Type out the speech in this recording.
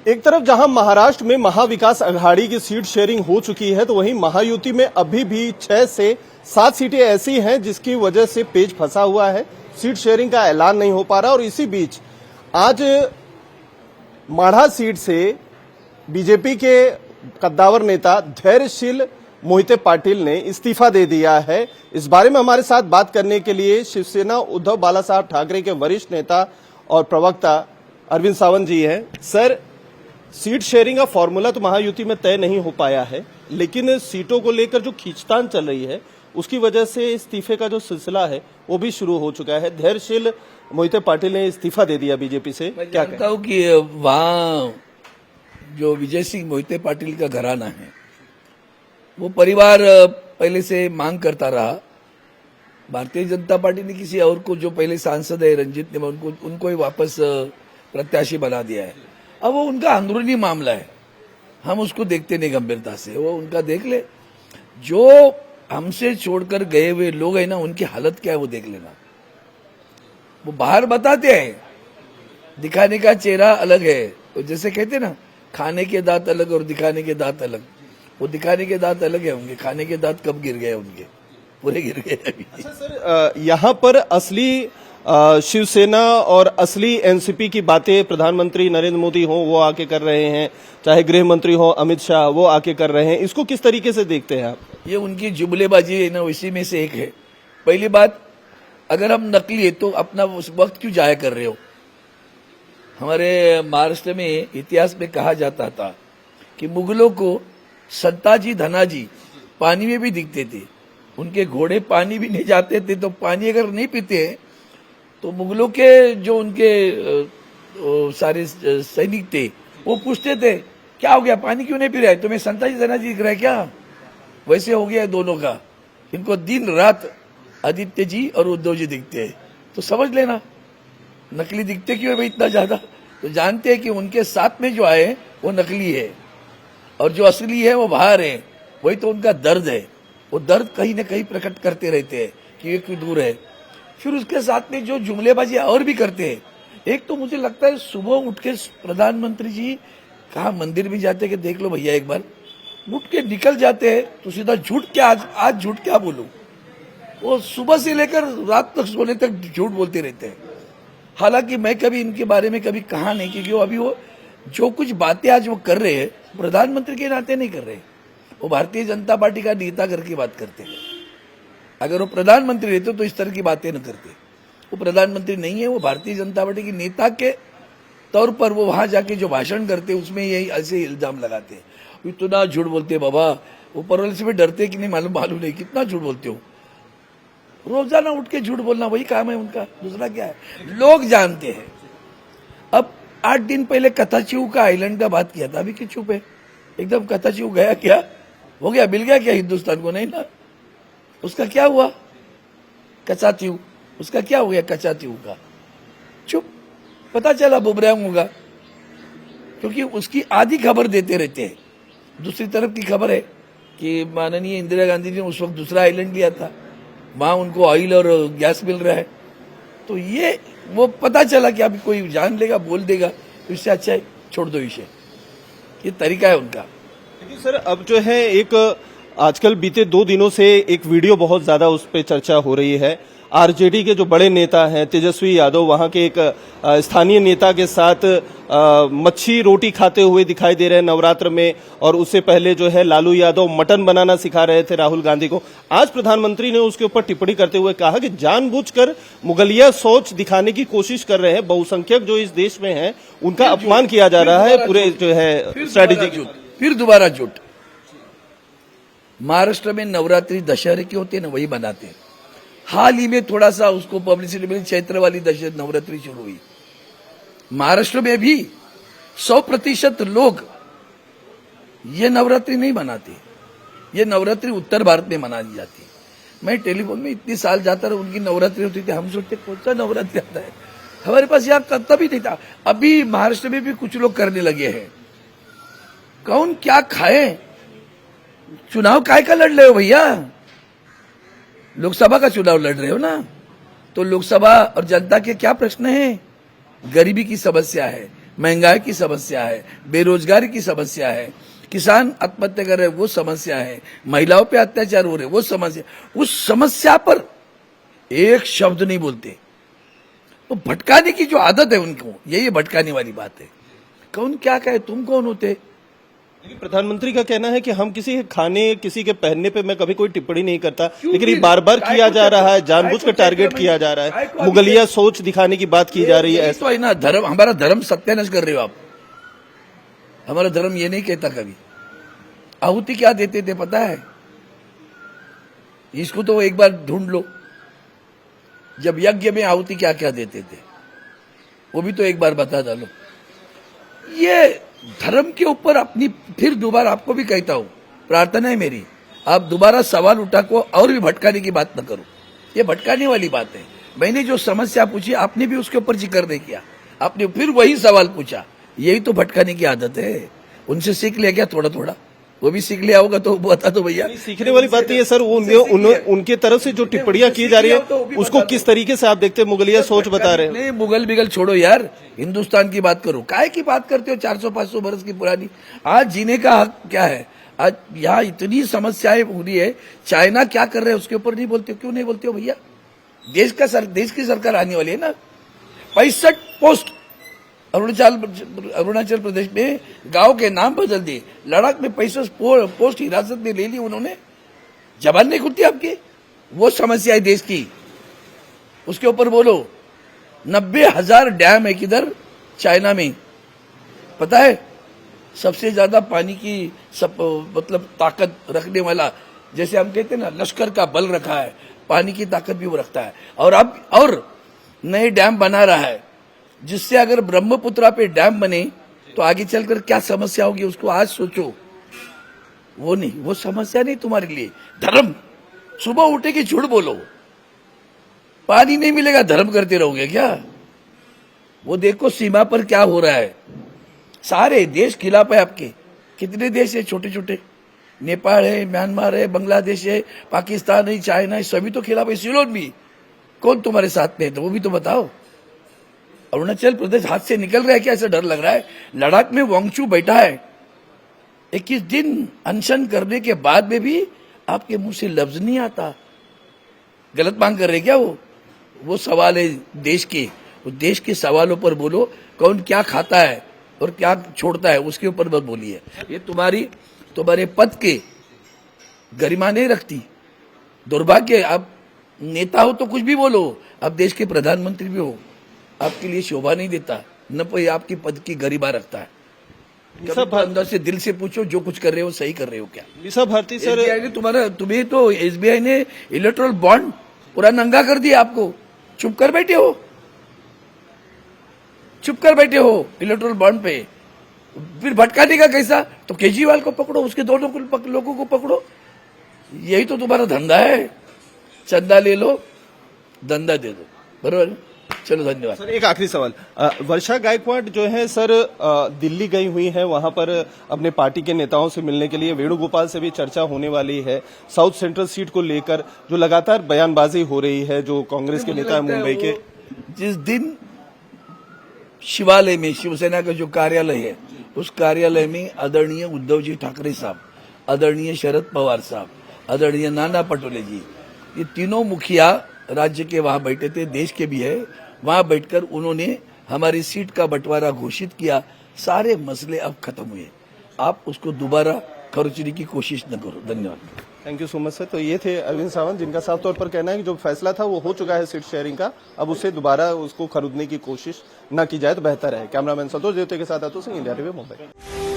एक तरफ जहां महाराष्ट्र में महाविकास अघाड़ी की सीट शेयरिंग हो चुकी है, तो वहीं महायुति में अभी भी 6 से 7 सीटें ऐसी हैं जिसकी वजह से पेच फंसा हुआ है। सीट शेयरिंग का ऐलान नहीं हो पा रहा और इसी बीच आज माढ़ा सीट से बीजेपी के कद्दावर नेता धैर्यशील मोहिते पाटिल ने इस्तीफा दे दिया है। इस बारे में हमारे साथ बात करने के लिए शिवसेना उद्धव बालासाहब ठाकरे के वरिष्ठ नेता और प्रवक्ता अरविंद सावंत जी हैं। सर, सीट शेयरिंग का फॉर्मूला तो महायुति में तय नहीं हो पाया है, लेकिन सीटों को लेकर जो खींचतान चल रही है उसकी वजह से इस्तीफे का जो सिलसिला है वो भी शुरू हो चुका है। धैर्यशील मोहिते पाटिल ने इस्तीफा दे दिया बीजेपी से। मैं जानता हूं कि वहां जो विजय सिंह मोहिते पाटिल का घराना है वो परिवार पहले से मांग करता रहा। भारतीय जनता पार्टी ने किसी और को, जो पहले सांसद है रंजीत ने, उनको ही वापस प्रत्याशी बना दिया है। अब वो उनका अंदरूनी मामला है, हम उसको देखते नहीं गंभीरता से, वो उनका देख ले। जो हमसे छोड़कर गए हुए लोग हैं ना, उनकी हालत क्या है वो देख लेना। वो बाहर बताते हैं, दिखाने का चेहरा अलग है। तो जैसे कहते ना, खाने के दांत अलग और दिखाने के दांत अलग। वो दिखाने के दांत अलग है उनके, खाने के दांत कब गिर गए उनके, पूरे गिर गए अभी। अच्छा सर, यहाँ पर असली शिवसेना और असली एनसीपी की बातें प्रधानमंत्री नरेंद्र मोदी हो वो आके कर रहे हैं, चाहे गृह मंत्री हो अमित शाह वो आके कर रहे हैं, इसको किस तरीके से देखते हैं आप? ये उनकी जुमलेबाजी है ना, इसी में से एक है। पहली बात, अगर हम नकली है तो अपना उस वक्त क्यों जाया कर रहे हो? हमारे महाराष्ट्र में इतिहास में कहा जाता था कि मुगलों को संताजी धनाजी पानी में भी दिखते थे। उनके घोड़े पानी भी नहीं जाते थे, तो पानी अगर नहीं पीते तो मुगलों के जो उनके सारे सैनिक थे वो पूछते थे, क्या हो गया, पानी क्यों नहीं पी रहा है, तुम्हें संताजी धनाजी दिख रहा है क्या? वैसे हो गया है दोनों का। इनको दिन रात आदित्य जी और उद्धव जी दिखते हैं, तो समझ लेना नकली दिखते क्यों है भाई इतना ज्यादा। तो जानते हैं कि उनके साथ में जो आए वो नकली है और जो असली है वो बाहर है। वही तो उनका दर्द है, वो दर्द कहीं न कहीं प्रकट करते रहते हैं कि ये क्यों दूर है। फिर उसके साथ में जो जुमलेबाजी और भी करते हैं। एक तो मुझे लगता है सुबह उठ के प्रधानमंत्री जी कहा मंदिर में जाते कि देख लो भैया, एक बार उठ के निकल जाते हैं तो सीधा झूठ क्या, आज झूठ क्या बोलूं। वो सुबह से लेकर रात तक सोने तक झूठ बोलते रहते हैं। हालांकि मैं कभी इनके बारे में कभी कहा नहीं, क्योंकि अभी वो जो कुछ बातें आज वो कर रहे हैं प्रधानमंत्री के नाते नहीं कर रहे, वो भारतीय जनता पार्टी का नेता करके बात करते हैं। अगर वो प्रधानमंत्री रहते तो इस तरह की बातें न करते। वो प्रधानमंत्री नहीं है, वो भारतीय जनता पार्टी के नेता के तौर पर वो वहां जाके जो भाषण करते उसमें यही ऐसे इल्जाम लगाते हैं। इतना झूठ बोलते बाबा, ऊपर वाले से भी डरते कि नहीं, मालूम नहीं कितना झूठ बोलते हो। रोजाना उठ के झूठ बोलना वही काम है उनका, दूसरा क्या है, लोग जानते हैं। अब 8 दिन पहले कथाचिव का आइलैंड का बात किया था, अभी क्यों चुप है? एकदम कथाचिव गया क्या, हो गया, मिल गया क्या हिंदुस्तान को? नहीं ना। उसका क्या हुआ कचातीव, उसका क्या हो गया कचातीव का? चुप। पता चला बुमरांग होगा, क्योंकि उसकी आधी खबर देते रहते हैं। दूसरी तरफ की खबर है कि माननीय इंदिरा गांधी ने उस वक्त दूसरा आइलैंड लिया था, वहां उनको ऑयल और गैस मिल रहा है। तो ये वो पता चला कि अभी कोई जान लेगा, बोल देगा, तो इससे अच्छा है छोड़ दो विषय। ये तरीका है उनका। लेकिन सर, अब जो है एक आजकल बीते 2 दिनों से एक वीडियो बहुत ज्यादा उस पर चर्चा हो रही है। आरजेडी के जो बड़े नेता हैं तेजस्वी यादव, वहां के एक स्थानीय नेता के साथ मच्छी रोटी खाते हुए दिखाई दे रहे हैं नवरात्र में, और उससे पहले जो है लालू यादव मटन बनाना सिखा रहे थे राहुल गांधी को। आज प्रधानमंत्री ने उसके ऊपर टिप्पणी करते हुए कहा कि जानबूझकर मुगलिया सोच दिखाने की कोशिश कर रहे हैं, बहुसंख्यक जो इस देश में हैं उनका अपमान किया जा रहा है पूरे जो है स्ट्रेटेजी। फिर दोबारा झूठ। महाराष्ट्र में नवरात्रि दशहरे की होते हैं ना, वही बनाते हैं। हाल ही में थोड़ा सा उसको पब्लिसिटी मिली, चैत्र वाली नवरात्रि शुरू हुई। महाराष्ट्र में भी 100% लोग ये नवरात्रि नहीं मनाते। ये नवरात्रि उत्तर भारत में मनाई जाती है। मैं टेलीफोन में इतनी साल जाता रहा, उनकी नवरात्रि होती थी, हम सोचते कौन सा नवरात्रि आता है, हमारे पास यहाँ तभी नहीं था। अभी महाराष्ट्र में भी कुछ लोग करने लगे हैं। कौन क्या खाए, चुनाव काय का लड़ रहे हो भैया? लोकसभा का चुनाव लड़ रहे हो ना, तो लोकसभा और जनता के क्या प्रश्न है? गरीबी की समस्या है, महंगाई की समस्या है, बेरोजगारी की समस्या है, किसान आत्महत्या कर रहे हैं वो समस्या है, महिलाओं पे अत्याचार हो रहे वो समस्या, उस समस्या पर एक शब्द नहीं बोलते। तो भटकाने की जो आदत है उनको, यही भटकाने वाली बात है। कौन क्या कहे, तुम कौन होते? लेकिन प्रधानमंत्री का कहना है कि हम किसी के खाने, किसी के पहनने पे मैं कभी कोई टिप्पणी नहीं करता, लेकिन ये बार बार किया जा रहा है, जानबूझ कर टारगेट किया जा रहा है, मुगलिया सोच दिखाने की बात की जा रही है। तो है ना, धर्म, हमारा धर्म सत्यानाश कर रहे हो आप। हमारा धर्म ये नहीं कहता कभी। आहुति क्या देते थे पता है? इसको तो एक बार ढूंढ लो, जब यज्ञ में आहुति क्या क्या देते थे वो भी तो एक बार बता डालो। ये धर्म के ऊपर अपनी, फिर दोबारा आपको भी कहता हूं, प्रार्थना है मेरी, आप दोबारा सवाल उठा को और भी भटकाने की बात न करो। ये भटकाने वाली बात है। मैंने जो समस्या पूछी आपने भी उसके ऊपर जिक्र नहीं किया, आपने फिर वही सवाल पूछा। यही तो भटकाने की आदत है। उनसे सीख लिया क्या थोड़ा थोड़ा? वो भी सीख लिया होगा तो बता दो भैया। सीखने वाली बात ये सर, उनके तरफ से जो टिप्पणियां की जा रही है उसको किस तरीके से आप देखते हैं? मुगलिया सोच बता रहे हैं। नहीं, मुगल बिगल छोड़ो यार, हिंदुस्तान की बात करो। काहे की बात करते हो 400-500 बरस की पुरानी? आज जीने का हक क्या है? आज यहाँ इतनी समस्याएं हो रही है, चाइना क्या कर रहे हैं उसके ऊपर नहीं बोलते हो? क्यों नहीं बोलते हो भैया? देश की सरकार आने वाली है ना। 65 पोस्ट अरुणाचल प्रदेश में गांव के नाम बदल दिए। लद्दाख में 65 पोस्ट हिरासत में ले ली उन्होंने। जबान नहीं खुलती आपकी? वो समस्या है देश की, उसके ऊपर बोलो। 90,000 डैम है किधर? चाइना में। पता है सबसे ज्यादा पानी की मतलब ताकत रखने वाला, जैसे हम कहते हैं ना लश्कर का बल रखा है, पानी की ताकत भी वो रखता है। और अब और नए डैम बना रहा है, जिससे अगर ब्रह्मपुत्रा पे डैम बने तो आगे चलकर क्या समस्या होगी उसको आज सोचो। वो नहीं, वो समस्या नहीं तुम्हारे लिए। धर्म, सुबह उठे कि झूठ बोलो, पानी नहीं मिलेगा धर्म करते रहोगे क्या? वो देखो सीमा पर क्या हो रहा है। सारे देश खिलाफ है आपके। कितने देश है छोटे छोटे? नेपाल है, म्यांमार है, बांग्लादेश है, पाकिस्तान है, चाइना है, सभी तो खिलाफ है। सिलोन भी कौन तुम्हारे साथ में है तो वो भी तो बताओ। अरुणाचल प्रदेश हाथ से निकल रहा है क्या? ऐसा डर लग रहा है। लद्दाख में वांगचू बैठा है, 21 दिन अनशन करने के बाद में भी आपके मुंह से लफ्ज नहीं आता। गलत मांग कर रहे क्या? वो सवाल है देश के। वो देश के सवालों पर बोलो। कौन क्या खाता है और क्या छोड़ता है उसके ऊपर मत बोलिए। ये तुम्हारे पद के गरिमा नहीं रखती। दुर्भाग्य, आप नेता हो तो कुछ भी बोलो, आप देश के प्रधानमंत्री भी हो, आपके लिए शोभा नहीं देता, न कोई आपकी पद की गरिमा रखता है। सब अंदर से दिल से पूछो, जो कुछ कर रहे हो सही कर रहे हो क्या? विशा भारती सर, तुम्हें तो एसबीआई ने इलेक्ट्रल बॉन्ड पूरा नंगा कर दिया आपको। चुप कर बैठे हो इलेक्ट्रल बॉन्ड पे। फिर भटकाने का कैसा? तो केजरीवाल को पकड़ो, उसके दोनों लोगों को पकड़ो। यही तो तुम्हारा धंधा है। चंदा ले लो, धंधा दे दो, बरोबर? चलो धन्यवाद सर। एक आखिरी सवाल, वर्षा गायकवाड़ जो है सर दिल्ली गई हुई है, वहां पर अपने पार्टी के नेताओं से मिलने के लिए। वेणुगोपाल से भी चर्चा होने वाली है साउथ सेंट्रल सीट को लेकर, जो लगातार बयानबाजी हो रही है जो कांग्रेस के नेता मुंबई के। जिस दिन शिवालय में शिवसेना का जो कार्यालय है, उस कार्यालय में आदरणीय उद्धव जी ठाकरे साहब, आदरणीय शरद पवार साहब, आदरणीय नाना पटोले जी, ये तीनों मुखिया राज्य के वहां बैठे थे, देश के भी है। वहां बैठकर उन्होंने हमारी सीट का बंटवारा घोषित किया। सारे मसले अब खत्म हुए। आप उसको दोबारा खरोचने की कोशिश न करो। धन्यवाद। Thank you so much sir. तो ये थे अरविंद सावंत, जिनका साफ तौर पर कहना है कि जो फैसला था वो हो चुका है सीट शेयरिंग का, अब उससे दोबारा उसको खरीदने की कोशिश न की जाए तो बेहतर है। कैमरामैन संतोष देवते के साथ अतुल सिंह, इंडिया टीवी, मुंबई।